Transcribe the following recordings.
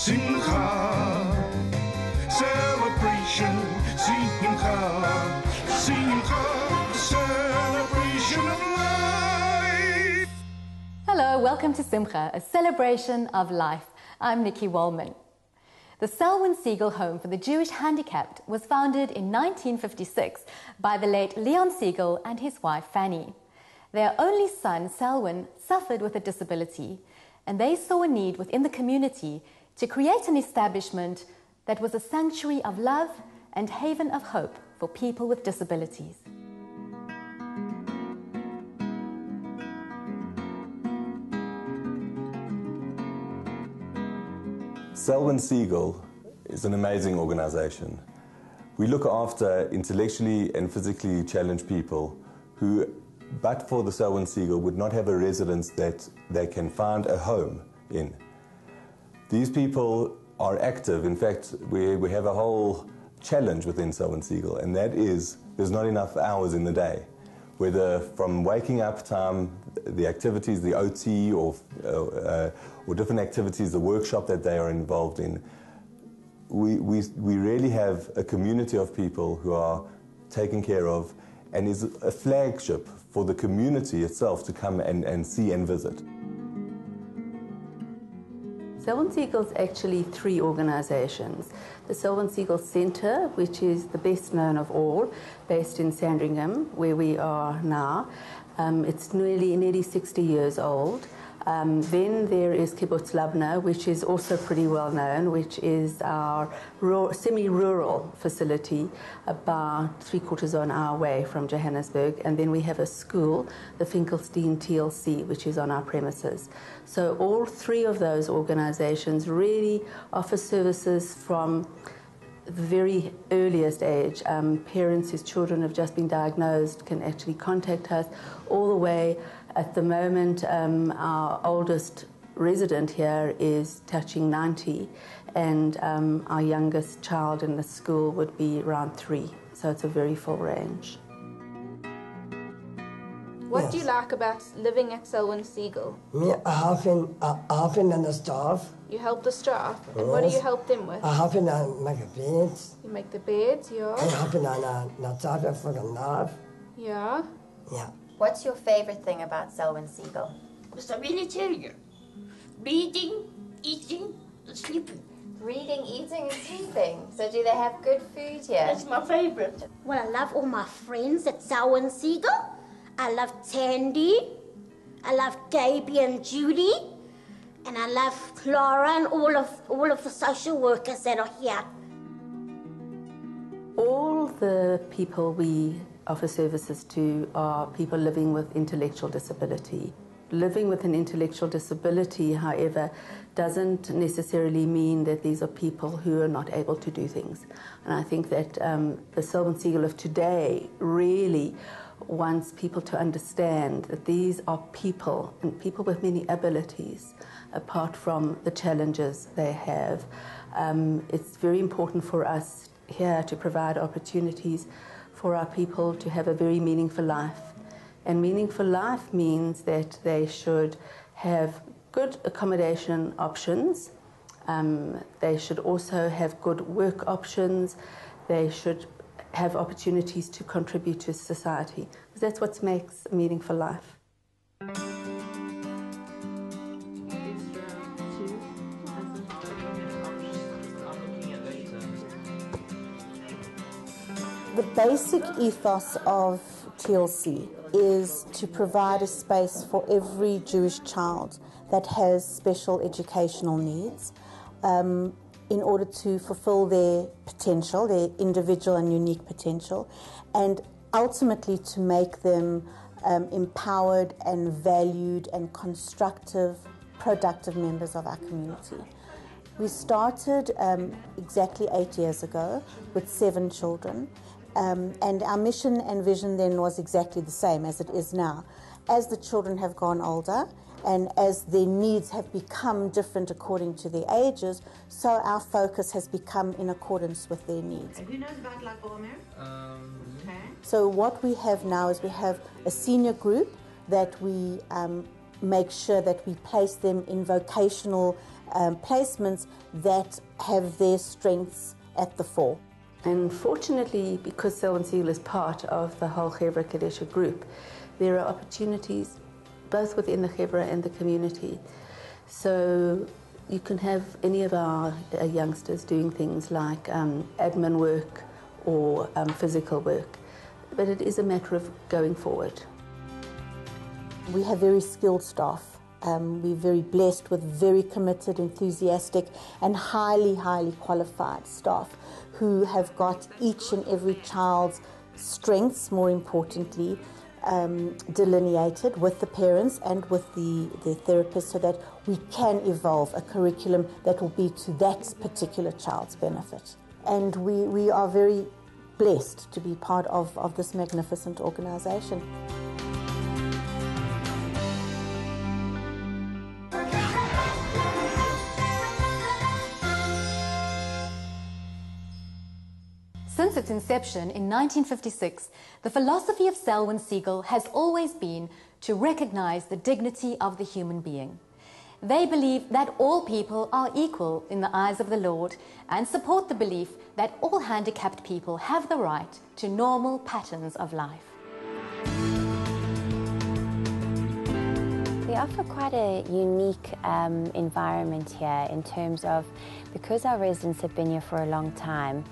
Simcha, celebration, Simcha, Simcha, celebration of life. Hello, welcome to Simcha, a celebration of life. I'm Nikki Wallman. The Selwyn Segal Home for the Jewish Handicapped was founded in 1956 by the late Leon Segal and his wife Fanny. Their only son, Selwyn, suffered with a disability, and they saw a need within the community to create an establishment that was a sanctuary of love and haven of hope for people with disabilities. Selwyn Segal is an amazing organization. We look after intellectually and physically challenged people who, but for the Selwyn Segal, would not have a residence that they can find a home in. These people are active. In fact, we have a whole challenge within Selwyn Segal, and that is there's not enough hours in the day. Whether from waking up time, the activities, the OT, or different activities, the workshop that they are involved in, we really have a community of people who are taken care of and is a flagship for the community itself to come and see and visit. Selwyn Segal's actually three organisations. The Selwyn Segal Centre, which is the best known of all, based in Sandringham, where we are now. It's nearly 60 years old. Then there is Kibbutz Labna, which is also pretty well known, which is our semi-rural facility about 3/4 of an hour away from Johannesburg. And then we have a school, the Finkelstein TLC, which is on our premises. So all three of those organizations really offer services from the very earliest age. Parents whose children have just been diagnosed can actually contact us all the way. At the moment, our oldest resident here is touching 90, and our youngest child in the school would be around 3, so it's a very full range. What do you like about living at Selwyn Segal? Me helping in the staff. You help the staff, and what do you help them with? I helping on make beds. You make the beds, yeah. I helping on the table for the knife. Yeah. Yeah. What's your favorite thing about Selwyn Segal? Must I really tell you? Reading, eating, and sleeping. Reading, eating, and sleeping. So do they have good food here? That's my favorite. Well, I love all my friends at Selwyn Segal. I love Tandy. I love Gaby and Judy. And I love Clara and all of the social workers that are here. All the people we offer services to are people living with intellectual disability. Living with an intellectual disability, however, doesn't necessarily mean that these are people who are not able to do things. And I think that the Selwyn Segal of today really wants people to understand that these are people, and people with many abilities, apart from the challenges they have. It's very important for us here to provide opportunities for our people to have a very meaningful life. And meaningful life means that they should have good accommodation options. They should also have good work options. They should have opportunities to contribute to society. Because that's what makes a meaningful life. The basic ethos of TLC is to provide a space for every Jewish child that has special educational needs in order to fulfill their potential, their individual and unique potential, and ultimately to make them empowered and valued and constructive, productive members of our community. We started exactly 8 years ago with 7 children. And our mission and vision then was exactly the same as it is now. As the children have gone older and as their needs have become different according to their ages, so our focus has become in accordance with their needs. And who knows about Lag BaOmer? Okay. So what we have now is we have a senior group that we make sure that we place them in vocational placements that have their strengths at the fore. And fortunately, because Selwyn Segal is part of the whole Chevra Kadesha group, there are opportunities both within the Chevra and the community. So you can have any of our youngsters doing things like admin work or physical work, but it is a matter of going forward. We have very skilled staff. We're very blessed with very committed, enthusiastic and highly qualified staff who have got each and every child's strengths, more importantly, delineated with the parents and with the therapists so that we can evolve a curriculum that will be to that particular child's benefit. And we are very blessed to be part of this magnificent organisation. Since its inception in 1956, the philosophy of Selwyn Segal has always been to recognize the dignity of the human being. They believe that all people are equal in the eyes of the Lord and support the belief that all handicapped people have the right to normal patterns of life. We offer quite a unique environment here in terms of, because our residents have been here for a long time,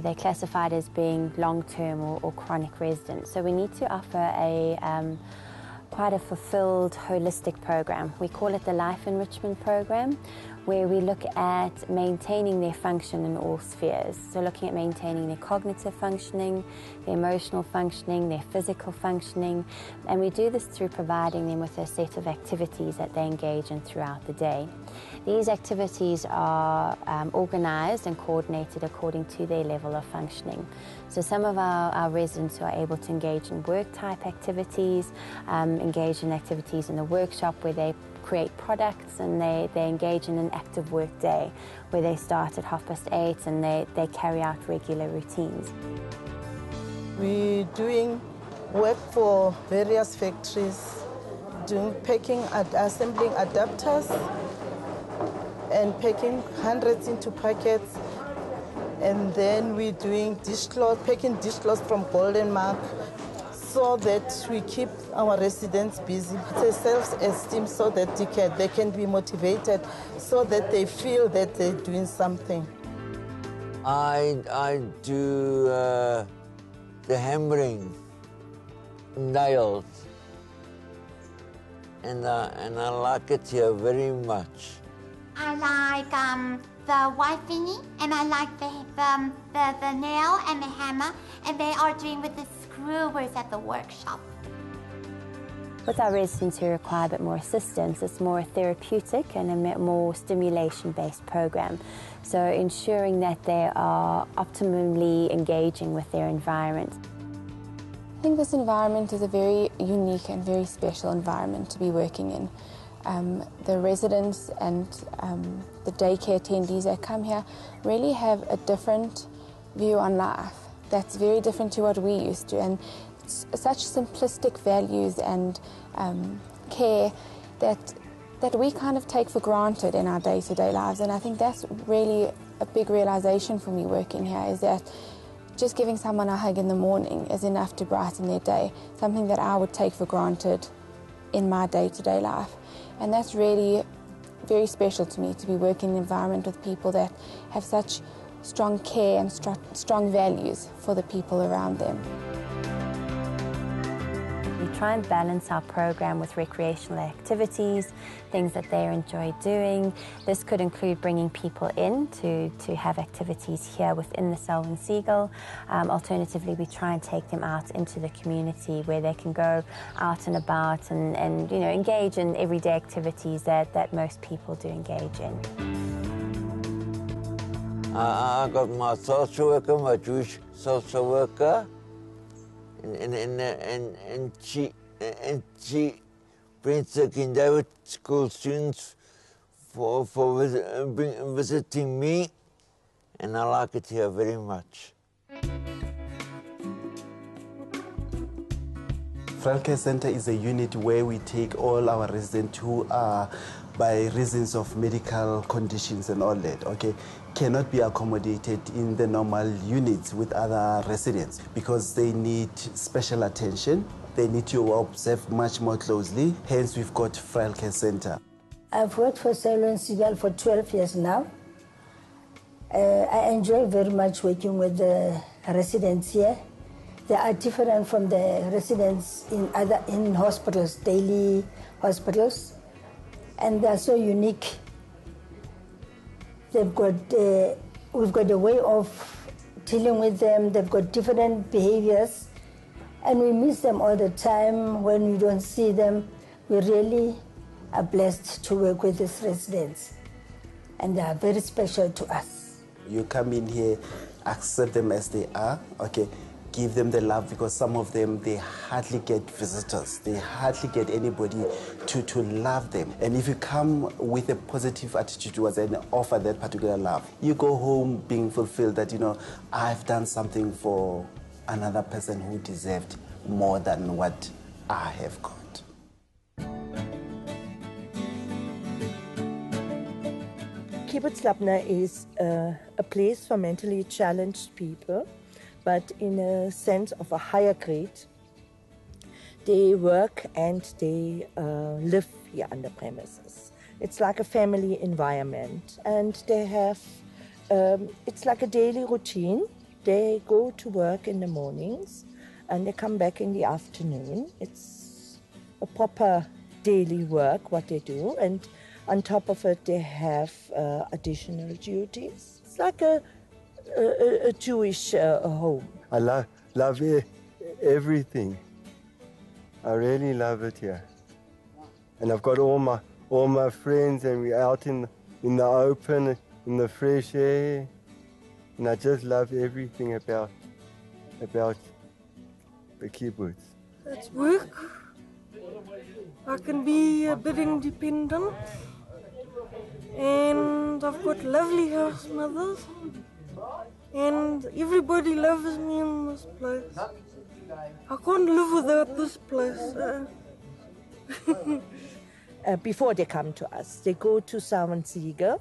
they're classified as being long-term or chronic residents. So we need to offer quite a fulfilled, holistic program. We call it the Life Enrichment program, where we look at maintaining their function in all spheres. So looking at maintaining their cognitive functioning, their emotional functioning, their physical functioning, and we do this through providing them with a set of activities that they engage in throughout the day. These activities are organised and coordinated according to their level of functioning. So some of our residents who are able to engage in work-type activities, engage in activities in the workshop where they create products, and they engage in an active work day where they start at 8:30 and they carry out regular routines. We're doing work for various factories, doing packing, assembling adapters and packing hundreds into packets. And then we're doing dishcloth, packing dishcloths from Golden Mark, so that we keep our residents busy. It's a self-esteem so that they can be motivated, so that they feel that they're doing something. I do the hammering, nails, and I like it here very much. I like the white thingy, and I like the nail and the hammer, and they are doing with the screwers at the workshop. With our residents who require a bit more assistance, it's more a therapeutic and a more stimulation-based program. So ensuring that they are optimally engaging with their environment. I think this environment is a very unique and very special environment to be working in. The residents and the daycare attendees that come here really have a different view on life that's very different to what we used to, and such simplistic values and care that we kind of take for granted in our day-to-day lives. And I think that's really a big realization for me working here, is that just giving someone a hug in the morning is enough to brighten their day, something that I would take for granted in my day-to-day life. And that's really very special to me, to be working in an environment with people that have such strong care and strong values for the people around them. We try and balance our program with recreational activities, things that they enjoy doing. This could include bringing people in to have activities here within the Selwyn Segal. Alternatively, we try and take them out into the community where they can go out and about and engage in everyday activities that most people do engage in. I got my social worker, my Jewish social worker, and she brings the Kinderwood school students for visiting me, and I like it here very much. Frail Care Center is a unit where we take all our residents who are by reasons of medical conditions and all that, okay, cannot be accommodated in the normal units with other residents because they need special attention. They need to observe much more closely. Hence, we've got Frail Care Center. I've worked for Selwyn Segal for 12 years now. I enjoy very much working with the residents here. They are different from the residents in hospitals, daily hospitals, and they are so unique. We've got a way of dealing with them. They've got different behaviors, and we miss them all the time when we don't see them. We really are blessed to work with these residents, and they are very special to us. You come in here, accept them as they are, okay? Give them the love, because some of them, they hardly get visitors. They hardly get anybody to love them. And if you come with a positive attitude towards and offer that particular love, you go home being fulfilled that, you know, I've done something for another person who deserved more than what I have got. Kibbutz Labna is a place for mentally challenged people, but in a sense of a higher grade. They work and they live here on the premises. It's like a family environment, and they have, it's like a daily routine. They go to work in the mornings and they come back in the afternoon. It's a proper daily work, what they do, and on top of it, they have additional duties. It's like a Jewish home. I love everything. I really love it here. And I've got all my friends, and we're out in the open, in the fresh air. And I just love everything about the kibbutz. It's work. I can be a bit independent. And I've got lovely house mothers. And everybody loves me in this place. I can't live without this place. Before they come to us, they go to Selwyn Segal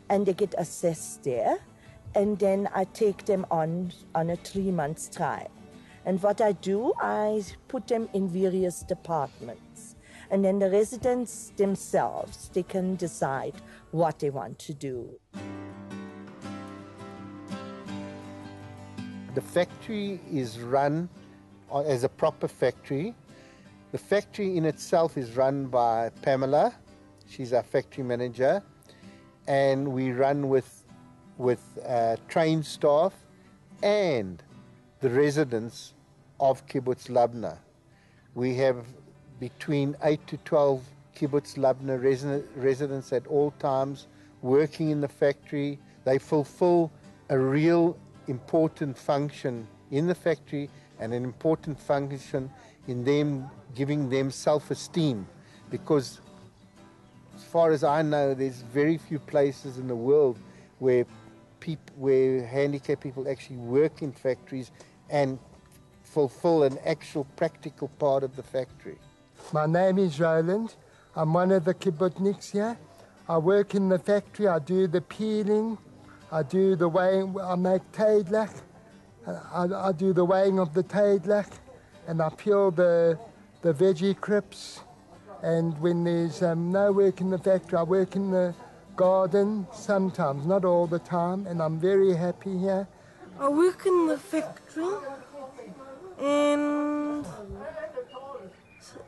and they get assessed there. And then I take them on a 3-month trial. And what I do, I put them in various departments. And then the residents themselves, they can decide what they want to do. The factory is run as a proper factory. The factory in itself is run by Pamela. She's our factory manager. And we run with trained staff and the residents of Kibbutz Labna. We have between 8 to 12 Kibbutz Labna residents at all times working in the factory. They fulfill a real important function in the factory and an important function in them giving them self-esteem, because as far as I know, there's very few places in the world where handicapped people actually work in factories and fulfill an actual practical part of the factory. My name is Roland. I'm one of the kibbutzniks here. I work in the factory. I do the peeling. I do the weighing. I make teidlach. I do the weighing of the teidlach, and I peel the veggie crisps. And when there's no work in the factory, I work in the garden sometimes, not all the time, and I'm very happy here. I work in the factory, and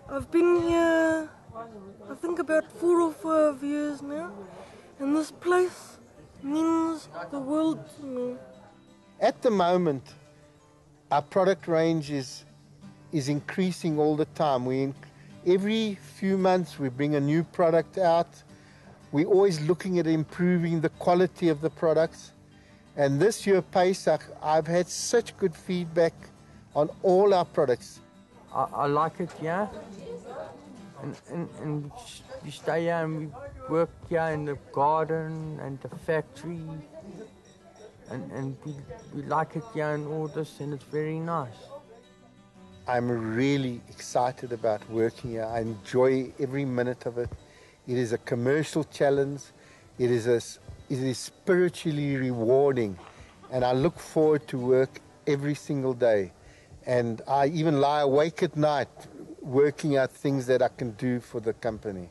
I've been here, I think, about 4 or 5 years now, and this place means the world to me. At the moment, our product range is increasing all the time. Every few months we bring a new product out. We're always looking at improving the quality of the products. And this year, Pesach, I've had such good feedback on all our products. I like it, yeah. And we stay here and we work here in the garden and the factory. And we like it here and all this, and it's very nice. I'm really excited about working here. I enjoy every minute of it. It is a commercial challenge. It is spiritually rewarding, and I look forward to work every single day. And I even lie awake at night working out things that I can do for the company.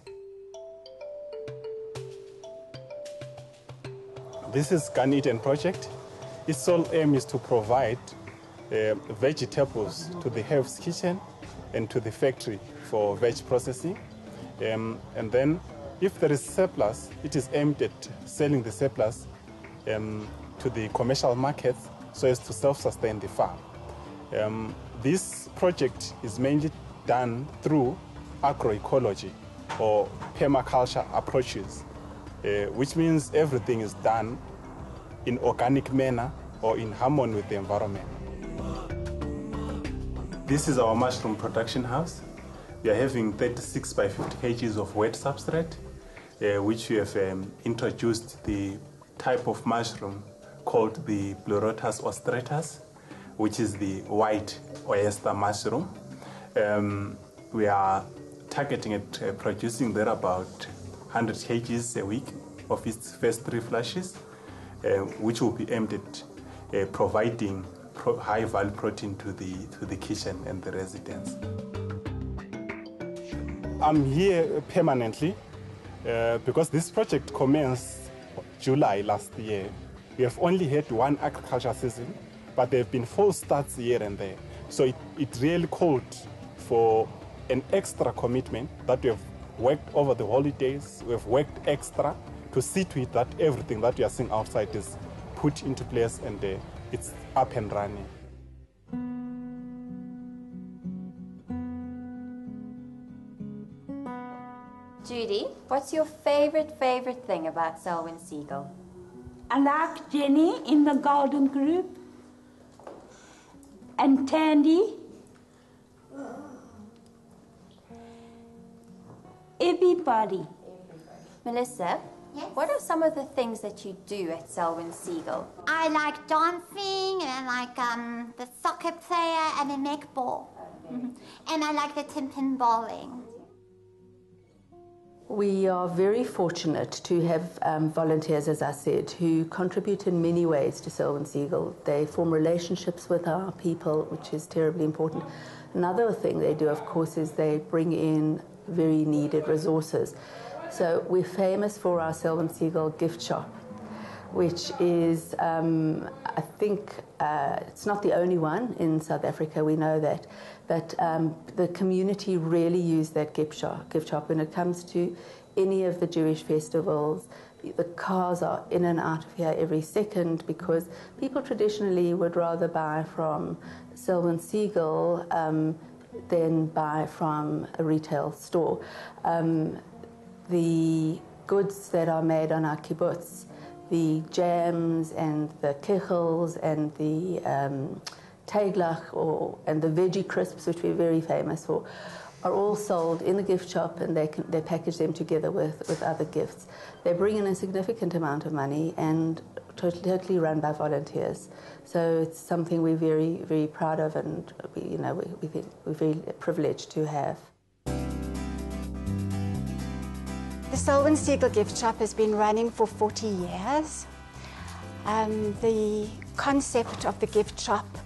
This is Untitled Project. Its sole aim is to provide vegetables to the Health Kitchen and to the factory for veg processing. And then if there is surplus, it is aimed at selling the surplus to the commercial markets so as to self-sustain the farm. This project is mainly done through agroecology or permaculture approaches, which means everything is done in organic manner or in harmony with the environment. This is our mushroom production house. We are having 36 by 50 kgs of wet substrate, which we have introduced the type of mushroom called the Pleurotus ostratus, which is the white oyster mushroom. We are targeting at producing there about 100 kgs a week of its first 3 flushes, which will be aimed at providing high-value protein to the kitchen and the residents. I'm here permanently because this project commenced July last year. We have only had 1 agriculture season, but there have been 4 starts here and there. So it really called for an extra commitment that we have worked over the holidays. We have worked extra to see to it that everything that we are seeing outside is put into place and it's up and running. Judy, what's your favorite thing about Selwyn Segal? I like Jenny in the Golden Group and Tandy. Everybody. Melissa, what are some of the things that you do at Selwyn Segal? I like dancing, and I like the soccer player and the netball. And I like the tin-pin bowling. We are very fortunate to have volunteers, as I said, who contribute in many ways to Selwyn Segal. They form relationships with our people, which is terribly important. Another thing they do, of course, is they bring in very needed resources. So we're famous for our Selwyn Segal gift shop, which is, I think, it's not the only one in South Africa, we know that, but the community really use that gift shop when it comes to any of the Jewish festivals. The cars are in and out of here every second because people traditionally would rather buy from Selwyn Segal than buy from a retail store. The goods that are made on our kibbutz, the jams and the kichels and the teiglach and the veggie crisps, which we're very famous for, are all sold in the gift shop, and they package them together with other gifts. They bring in a significant amount of money and totally run by volunteers. So it's something we're very, very proud of, and we think we're very privileged to have. The Selwyn Segal gift shop has been running for 40 years. The concept of the gift shop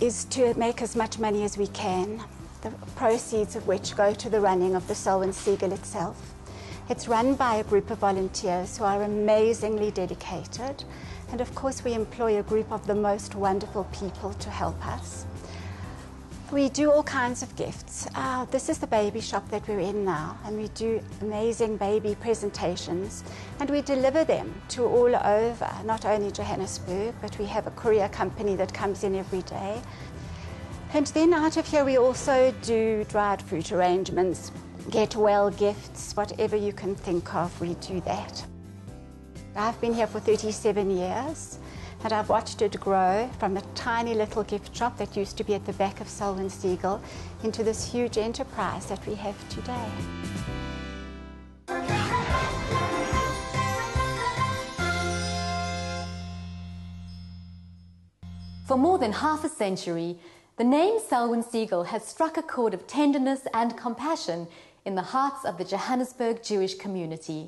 is to make as much money as we can, the proceeds of which go to the running of the Selwyn Segal itself. It's run by a group of volunteers who are amazingly dedicated, and of course we employ a group of the most wonderful people to help us. We do all kinds of gifts. This is the baby shop that we're in now, and we do amazing baby presentations, and we deliver them to all over, not only Johannesburg, but we have a courier company that comes in every day. And then out of here we also do dried fruit arrangements, get well gifts, whatever you can think of, we do that. I've been here for 37 years. And I've watched it grow from a tiny little gift shop that used to be at the back of Selwyn Segal into this huge enterprise that we have today. For more than half a century, The name Selwyn Segal has struck a chord of tenderness and compassion in the hearts of the Johannesburg Jewish community.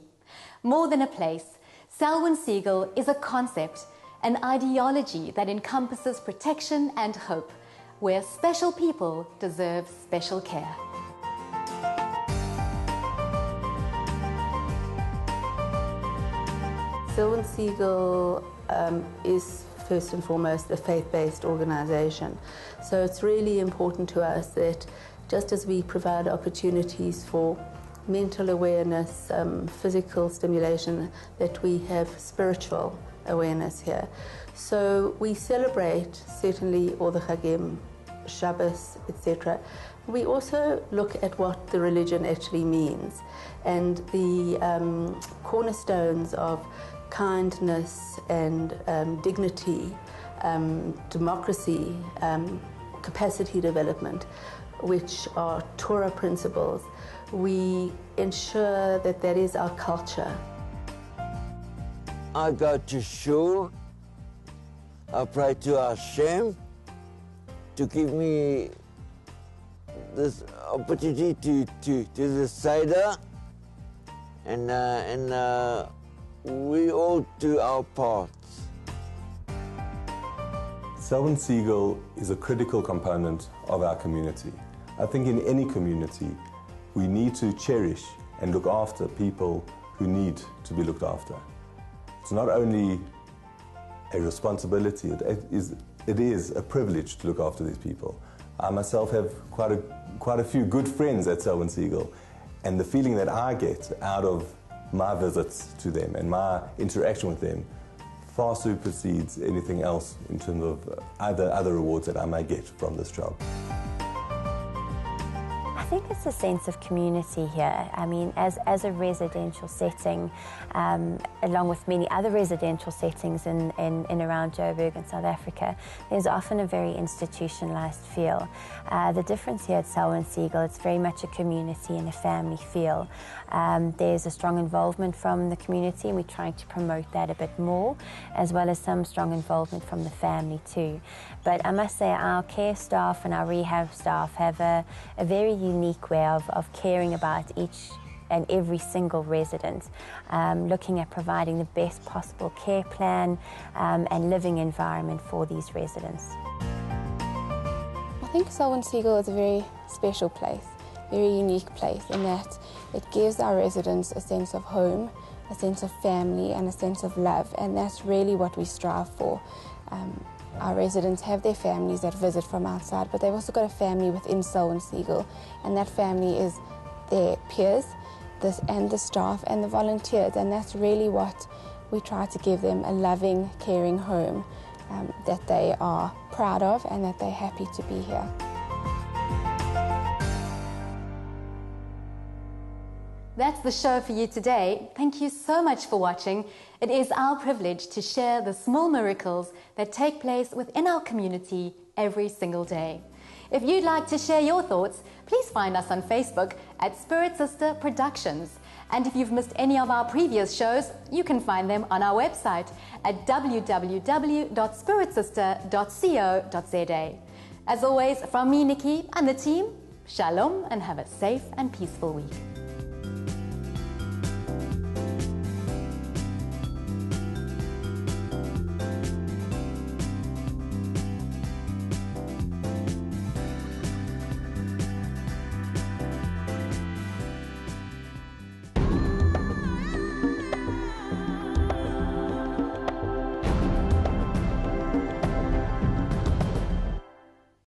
More than a place, Selwyn Segal is a concept, an ideology that encompasses protection and hope, where special people deserve special care. Selwyn Segal is first and foremost a faith-based organisation. So it's really important to us that just as we provide opportunities for mental awareness, physical stimulation, that we have spiritual awareness here. So we celebrate certainly all the Chagim, Shabbos, etc. We also look at what the religion actually means, and the cornerstones of kindness and dignity, democracy, capacity development, which are Torah principles. We ensure that that is our culture. I go to shul, I pray to Hashem to give me this opportunity to do the Seder, and we all do our parts. Selwyn Segal is a critical component of our community. I think in any community, we need to cherish and look after people who need to be looked after. It's not only a responsibility, it is a privilege to look after these people. I myself have quite a few good friends at Selwyn Segal, and the feeling that I get out of my visits to them and my interaction with them far supersedes anything else in terms of other rewards that I may get from this job. I think it's a sense of community here. I mean, as a residential setting, along with many other residential settings in around Joburg and South Africa, there's often a very institutionalized feel. The difference here at Selwyn Segal, it's very much a community and a family feel. There's a strong involvement from the community, and we're trying to promote that a bit more, as well as some strong involvement from the family too. But I must say our care staff and our rehab staff have a very unique way of caring about each and every single resident, looking at providing the best possible care plan and living environment for these residents. I think Selwyn Segal is a very special place, very unique place in that it gives our residents a sense of home, a sense of family and a sense of love, and that's really what we strive for. Our residents have their families that visit from outside, but they've also got a family within Selwyn Segal, and that family is their peers, and the staff and the volunteers, and that's really what we try to give them, a loving, caring home that they are proud of and that they're happy to be here. That's the show for you today. Thank you so much for watching. It is our privilege to share the small miracles that take place within our community every single day. If you'd like to share your thoughts, please find us on Facebook at Spirit Sister Productions. And if you've missed any of our previous shows, you can find them on our website at www.spiritsister.co.za. As always, from me, Nikki, and the team, shalom and have a safe and peaceful week.